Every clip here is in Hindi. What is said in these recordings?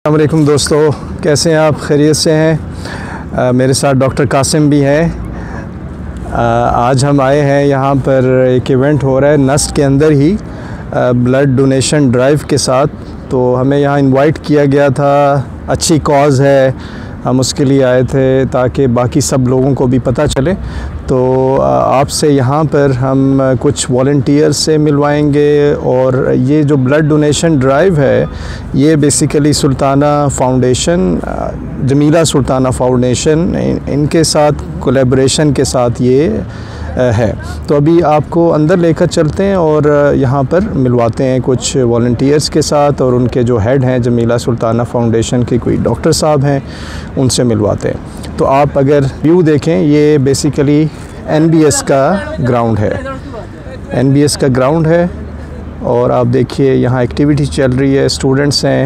अस्सलाम वालेकुम दोस्तों, कैसे हैं आप? खैरियत से हैं? मेरे साथ डॉक्टर कासिम भी हैं। आज हम आए हैं यहाँ पर, एक इवेंट हो रहा है नस्ट के अंदर ही, ब्लड डोनेशन ड्राइव के साथ। तो हमें यहाँ इनवाइट किया गया था, अच्छी कॉज़ है, हम उसके लिए आए थे ताकि बाकी सब लोगों को भी पता चले। तो आपसे यहाँ पर हम कुछ वॉलंटियर से मिलवाएंगे। और ये जो ब्लड डोनेशन ड्राइव है, ये basically Sultana foundation, Jamila Sultana foundation, इनके साथ कोलैबोरेशन के साथ ये है। तो अभी आपको अंदर लेकर चलते हैं और यहाँ पर मिलवाते हैं कुछ वॉलंटियर्स के साथ, और उनके जो हेड हैं जमीला सुल्ताना फाउंडेशन के कोई डॉक्टर साहब हैं, उनसे मिलवाते हैं। तो आप अगर व्यू देखें, ये बेसिकली NBS का ग्राउंड है, NBS का ग्राउंड है। और आप देखिए यहाँ एक्टिविटी चल रही है, स्टूडेंट्स हैं।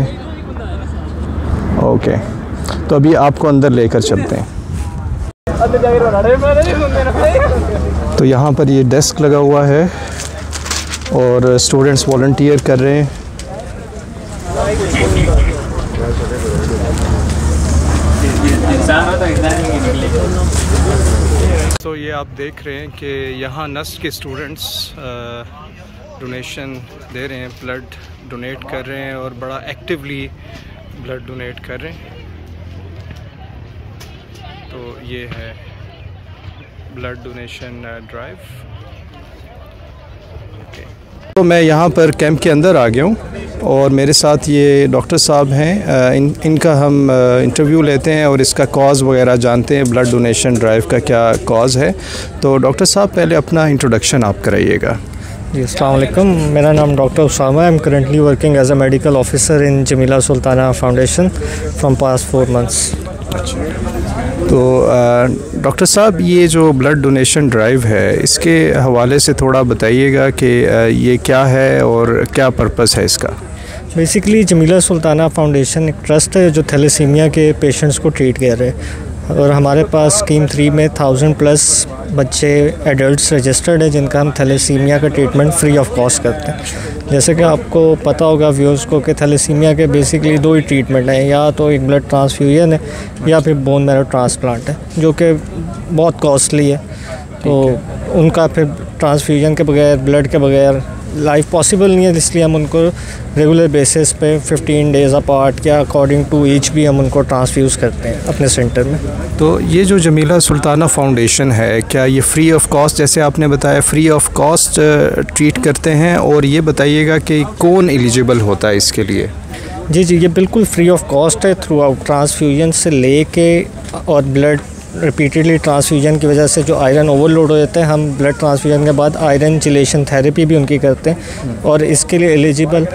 ओके, तो अभी आपको अंदर लेकर चलते हैं। तो यहाँ पर ये डेस्क लगा हुआ है और स्टूडेंट्स वॉलंटियर कर रहे हैं। तो ये आप देख रहे हैं कि यहाँ नस्ट के स्टूडेंट्स डोनेशन दे रहे हैं, ब्लड डोनेट कर रहे हैं और बड़ा एक्टिवली ब्लड डोनेट कर रहे हैं। तो ये है ब्लड डोनेशन ड्राइव। ओके, तो मैं यहाँ पर कैंप के अंदर आ गया हूँ और मेरे साथ ये डॉक्टर साहब हैं। इनका हम इंटरव्यू लेते हैं और इसका कॉज़ वगैरह जानते हैं, ब्लड डोनेशन ड्राइव का क्या कॉज़ है। तो डॉक्टर साहब, पहले अपना इंट्रोडक्शन आप कराइएगा। जी, अस्सलाम वालेकुम। मेरा नाम डॉक्टर उसामा है। I am currently working as a medical officer in Jamila Sultana foundation from past 4 months। तो डॉक्टर साहब, ये जो ब्लड डोनेशन ड्राइव है, इसके हवाले से थोड़ा बताइएगा कि ये क्या है और क्या पर्पस है इसका। बेसिकली जमीला सुल्ताना फाउंडेशन एक ट्रस्ट है जो थैलेसीमिया के पेशेंट्स को ट्रीट कर रहे हैं। और हमारे पास स्कीम 3 में 1000+ बच्चे एडल्ट्स रजिस्टर्ड है जिनका हम थैलेसीमिया का ट्रीटमेंट फ्री ऑफ कॉस्ट करते हैं। जैसे कि आपको पता होगा व्यूअर्स को कि थैलेसीमिया के बेसिकली 2 ही ट्रीटमेंट हैं, या तो एक ब्लड ट्रांसफ्यूजन है या फिर बोन मैरो ट्रांसप्लांट है, जो कि बहुत कॉस्टली है। तो उनका फिर ट्रांसफ्यूजन के बगैर, ब्लड के बगैर लाइफ पॉसिबल नहीं है, इसलिए हम उनको रेगुलर बेसिस पे 15 डेज़ अपार्ट या अकॉर्डिंग टू ईच भी हम उनको ट्रांसफ्यूज़ करते हैं अपने सेंटर में। तो ये जो जमीला सुल्ताना फाउंडेशन है, क्या ये फ्री ऑफ कॉस्ट, जैसे आपने बताया, फ्री ऑफ कॉस्ट ट्रीट करते हैं? और ये बताइएगा कि कौन एलिजिबल होता है इसके लिए? जी, ये बिल्कुल फ्री ऑफ कॉस्ट है। थ्रू आउट ट्रांसफ्यूजन से लेके और ब्लड रिपीटेडली ट्रांसफ्यूजन की वजह से जो आयरन ओवरलोड हो जाता है, हम ब्लड ट्रांसफ्यूजन के बाद आयरन चिलेशन थेरेपी भी उनकी करते हैं। और इसके लिए एलिजिबल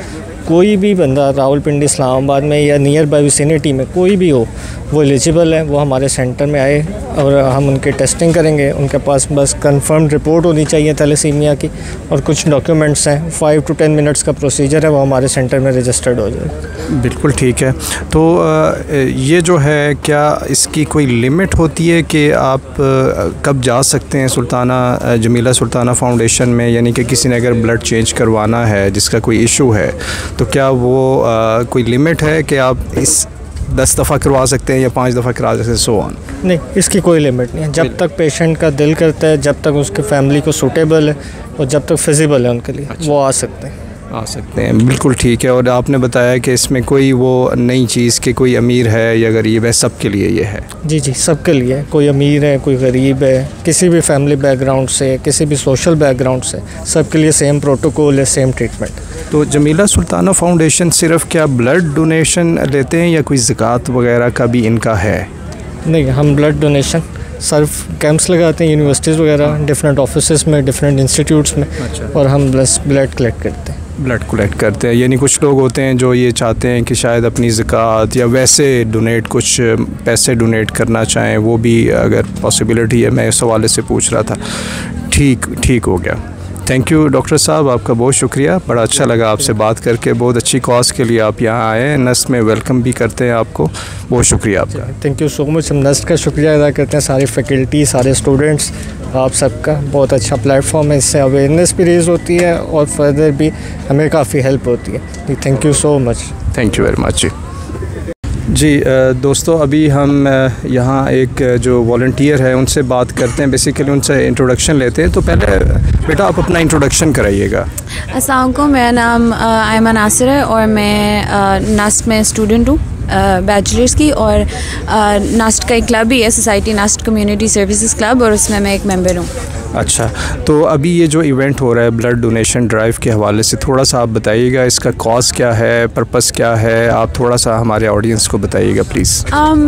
कोई भी बंदा रावलपिंडी, इस्लामाबाद में या नियर बाय विसिनिटी में कोई भी हो, वो एलिजिबल है। वो हमारे सेंटर में आए और हम उनकी टेस्टिंग करेंगे। उनके पास बस कंफर्म्ड रिपोर्ट होनी चाहिए थैलेसीमिया की, और कुछ डॉक्यूमेंट्स हैं। 5 to 10 मिनट्स का प्रोसीजर है, वो हमारे सेंटर में रजिस्टर्ड हो जाए। बिल्कुल ठीक है। तो ये जो है, क्या इसकी कोई लिमिट होती है कि आप कब जा सकते हैं सुल्ताना, जमीला सुल्ताना फाउंडेशन में? यानी कि किसी ने अगर ब्लड चेंज करवाना है, जिसका कोई इशू है, तो क्या वो कोई लिमिट है कि आप इस 10 दफ़ा करवा सकते हैं या 5 दफ़ा करा सकते हैं, सो ऑन? नहीं, इसकी कोई लिमिट नहीं है। जब तक पेशेंट का दिल करता है, जब तक उसके फैमिली को सूटेबल है और जब तक फिजिबल है उनके लिए, वो आ सकते हैं। बिल्कुल ठीक है। और आपने बताया कि इसमें कोई वो नई चीज़ कि कोई अमीर है या गरीब है, सबके लिए ये है? जी, सबके लिए। कोई अमीर है, कोई गरीब है, किसी भी फैमिली बैकग्राउंड से, किसी भी सोशल बैकग्राउंड से, सबके लिए सेम प्रोटोकॉल है, सेम ट्रीटमेंट। तो जमीला सुल्ताना फाउंडेशन सिर्फ क्या ब्लड डोनेशन लेते हैं या कोई ज़कात वगैरह का भी इनका है? नहीं, हम ब्लड डोनेशन सिर्फ कैंप्स लगाते हैं यूनिवर्सिटीज़ वगैरह, डिफरेंट ऑफिसेस में, डिफरेंट इंस्टीट्यूट्स में। अच्छा। और हम बस ब्लड कलेक्ट करते हैं। ब्लड कलेक्ट करते हैं, यानी कुछ लोग होते हैं जो ये चाहते हैं कि शायद अपनी ज़कात या वैसे डोनेट, कुछ पैसे डोनेट करना चाहें, वो भी अगर पॉसिबिलिटी है, मैं इस हवाले से पूछ रहा था। ठीक हो गया। थैंक यू डॉक्टर साहब, आपका बहुत शुक्रिया। बड़ा अच्छा लगा आपसे बात करके। बहुत अच्छी कॉज के लिए आप यहाँ आए हैं। नस्ट में वेलकम भी करते हैं आपको। बहुत शुक्रिया आपका। Thank you so much. हम नस्ट का शुक्रिया अदा करते हैं, सारी फैकल्टी, सारे स्टूडेंट्स, आप सबका। बहुत अच्छा प्लेटफॉर्म है, इससे अवेयरनेस भी रेज़ होती है और फर्दर भी हमें काफ़ी हेल्प होती है। Thank you so much. Thank you very much जी। जी दोस्तों, अभी हम यहाँ एक जो वॉलंटियर है उनसे बात करते हैं, बेसिकली उनसे इंट्रोडक्शन लेते हैं। तो पहले बेटा आप अपना इंट्रोडक्शन कराइएगा। अस्सलाम वालेकुम, मेरा नाम आयमा नासिर है और मैं नास्ट में स्टूडेंट हूँ बैचलर्स की, और नास्ट का एक क्लब भी है, सोसाइटी नास्ट कम्युनिटी सर्विसेज क्लब, और उसमें मैं एक मेंबर हूँ। अच्छा, तो अभी ये जो इवेंट हो रहा है ब्लड डोनेशन ड्राइव के हवाले से थोड़ा सा आप बताइएगा, इसका कॉज क्या है, पर्पस क्या है, आप थोड़ा सा हमारे ऑडियंस को बताइएगा प्लीज़।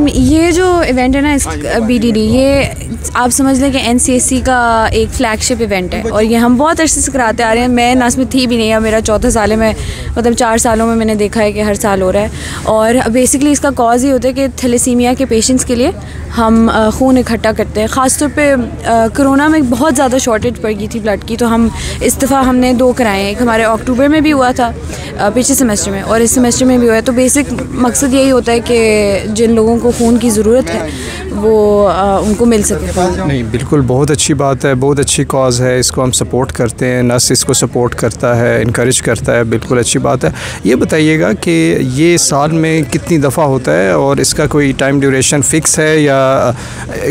ये जो इवेंट है ना, इस BDD, ये आप समझ लें कि NCSC का एक फ्लैगशिप इवेंट है, और ये हम बहुत अर्से से कराते आ रहे हैं। मैं नास्ट में थी भी नहीं, अब मेरा 4था साल है, मैं मतलब 4 सालों में मैंने देखा है कि हर साल हो रहा है। और बेसिकली इसका कॉज ये होता है कि थैलेसीमिया के पेशेंट्स के लिए हम खून इकट्ठा करते हैं। ख़ासतौर पे कोरोना में बहुत ज़्यादा शॉर्टेज पड़ गई थी ब्लड की, तो हम इस दफ़ा हमने 2 कराए हैं। एक हमारे अक्टूबर में भी हुआ था पिछले सेमेस्टर में, और इस सेमेस्टर में भी हुआ है। तो बेसिक मकसद यही होता है कि जिन लोगों को खून की ज़रूरत है वो उनको मिल सके। नहीं, बिल्कुल बहुत अच्छी बात है, बहुत अच्छी कॉज है, इसको हम सपोर्ट करते हैं, नस इसको सपोर्ट करता है, इनकरेज करता है, बिल्कुल अच्छी बात है। ये बताइएगा कि ये साल में कितनी दफ़ा होता है, और इसका कोई टाइम ड्यूरेशन फ़िक्स है या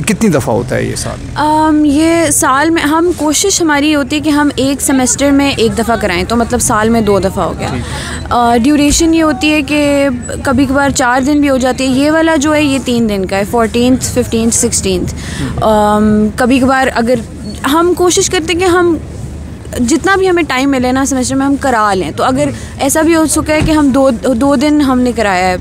कितनी दफ़ा होता है ये साल? ये साल में हम कोशिश हमारी होती है कि हम एक सेमेस्टर में एक दफ़ा कराएं, तो मतलब साल में 2 दफ़ा हो गया। ड्यूरेशन ये होती है कि कभी कभार 4 दिन भी हो जाती है। ये वाला जो है ये 3 दिन का है, 14th, 15th, 16th। कभी कभार अगर हम कोशिश करते हैं कि हम जितना भी हमें टाइम मिले ना सेमेस्टर में हम करा लें, तो अगर ऐसा भी हो चुका है कि हम दो दिन हमने कराया है,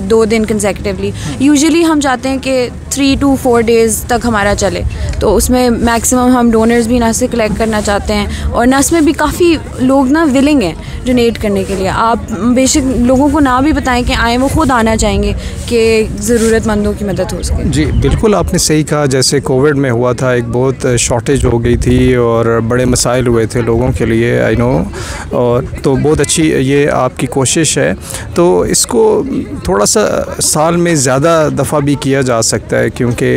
2 दिन कंसेक्टिवली। यूजुअली हम चाहते हैं कि 3 to 4 डेज़ तक हमारा चले, तो उसमें मैक्सिमम हम डोनर्स भी नस से कलेक्ट करना चाहते हैं, और नस में भी काफ़ी लोग ना विलिंग हैं डोनेट करने के लिए। आप बेशक लोगों को ना भी बताएं कि आएँ, वो ख़ुद आना चाहेंगे कि ज़रूरतमंदों की मदद हो सके। जी बिल्कुल, आपने सही कहा। जैसे कोविड में हुआ था, एक बहुत शॉर्टेज हो गई थी और बड़े मसाइल हुए थे लोगों के लिए, आई नो, और तो बहुत अच्छी ये आपकी कोशिश है। तो इसको थोड़ा सा साल में ज़्यादा दफ़ा भी किया जा सकता है, क्योंकि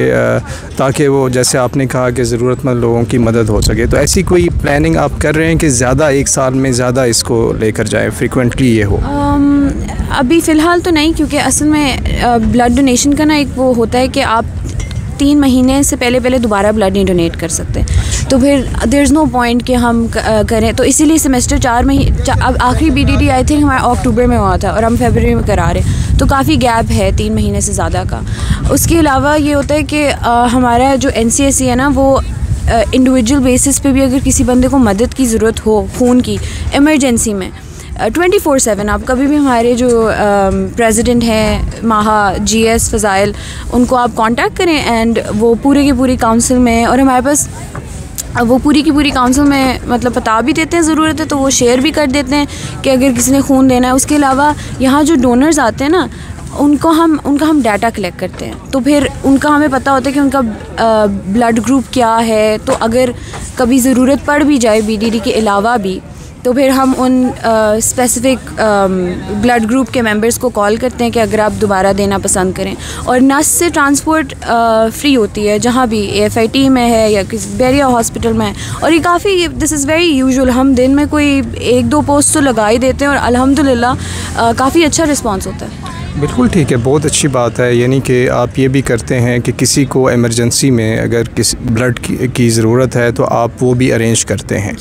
ताकि वो जैसे आपने कहा कि ज़रूरतमंद लोगों की मदद हो सके। तो ऐसी कोई प्लानिंग आप कर रहे हैं कि ज़्यादा एक साल में ज़्यादा इसको लेकर जाएं, फ्रीक्वेंटली ये हो? अभी फ़िलहाल तो नहीं, क्योंकि असल में ब्लड डोनेशन का ना एक वो होता है कि आप 3 महीने से पहले दोबारा ब्लड नहीं डोनेट कर सकते, तो फिर देयर इज़ नो पॉइंट कि हम करें। तो इसीलिए सेमेस्टर 4 महीने, अब आखिरी BDD आई थिंक हमारा अक्टूबर में हुआ था, और हम फरवरी में करा रहे, तो काफ़ी गैप है 3 महीने से ज़्यादा का। उसके अलावा ये होता है कि हमारा जो NCSC है ना, वो इंडिविजुअल बेसिस पे भी अगर किसी बंदे को मदद की ज़रूरत हो खून की इमरजेंसी में, 24/7 आप कभी भी हमारे जो प्रेसिडेंट हैं माहा GS फ़ज़ाइल, उनको आप कांटेक्ट करें, एंड वो पूरी की पूरी काउंसिल में, और हमारे पास वो पूरी की पूरी काउंसिल में मतलब बता भी देते हैं ज़रूरत है, तो वो शेयर भी कर देते हैं कि अगर किसी ने खून देना है। उसके अलावा यहाँ जो डोनर्स आते हैं ना, उनका हम डाटा कलेक्ट करते हैं, तो फिर उनका हमें पता होता है कि उनका ब्लड ग्रुप क्या है। तो अगर कभी ज़रूरत पड़ भी जाए BDD के अलावा भी, तो फिर हम उन स्पेसिफ़िक ब्लड ग्रुप के मेंबर्स को कॉल करते हैं कि अगर आप दोबारा देना पसंद करें। और नस से ट्रांसपोर्ट फ्री होती है, जहाँ भी AFIT में है या किसी बेरिया हॉस्पिटल में है, और ये काफ़ी, दिस इज़ वेरी यूजुअल। हम दिन में कोई 1-2 पोस्ट तो लगा ही देते हैं, और अल्हम्दुलिल्लाह काफ़ी अच्छा रिस्पॉन्स होता है। बिल्कुल ठीक है, बहुत अच्छी बात है। यानी कि आप ये भी करते हैं कि किसी को इमरजेंसी में अगर किसी ब्लड की ज़रूरत है तो आप वो भी अरेंज करते हैं।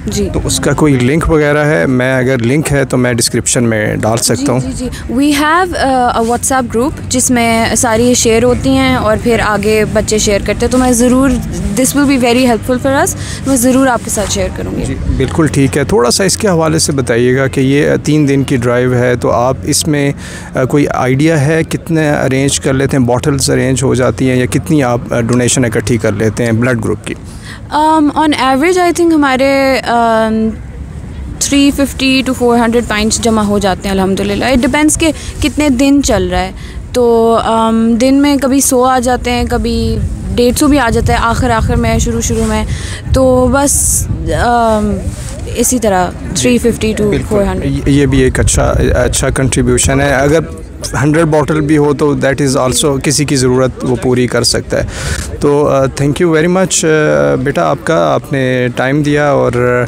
जी, तो उसका कोई लिंक वगैरह है? मैं अगर लिंक है तो मैं डिस्क्रिप्शन में डाल सकता हूँ। जी, we have a WhatsApp group जिसमें सारी शेयर होती हैं, और फिर आगे बच्चे शेयर करते हैं। तो मैं ज़रूर, this will be very helpful for us, मैं ज़रूर आपके साथ शेयर करूँगी। जी बिल्कुल ठीक है। थोड़ा सा इसके हवाले से बताइएगा कि ये 3 दिन की ड्राइव है, तो आप इसमें कोई आइडिया है कितने अरेंज कर लेते हैं, बॉटल्स अरेंज हो जाती हैं, या कितनी आप डोनेशन इकट्ठी कर लेते हैं ब्लड ग्रुप की? ऑन एवरेज आई थिंक हमारे 350 to 400 पाइंट्स जमा हो जाते हैं अल्हम्दुलिल्लाह। इट डिपेंड्स कि कितने दिन चल रहा है, तो दिन में कभी 100 आ जाते हैं, कभी 150 भी आ जाता है आखिर में, शुरू में। तो बस इसी तरह 350 to 400। ये भी एक अच्छा कंट्रीब्यूशन है। अगर 100 बॉटल भी हो तो दैट इज़ आल्सो किसी की ज़रूरत वो पूरी कर सकता है। तो थैंक यू वेरी मच बेटा, आपने टाइम दिया, और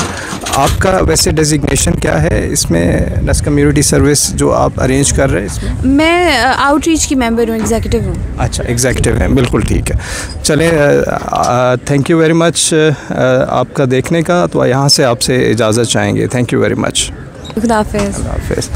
आपका वैसे डेजिग्नेशन क्या है इसमें, नर्स कम्युनिटी सर्विस जो आप अरेंज कर रहे हैं इसमें? मैं आउटरीच की मेंबर हूँ, एग्जीक्यूटिव हूँ। अच्छा, एग्जीक्यूटिव हैं, बिल्कुल ठीक है। चलें, थैंक यू वेरी मच आपका देखने का। तो यहाँ से आपसे इजाज़त चाहेंगे। Thank you very much. खुदा हाफिज़। हाफिज़।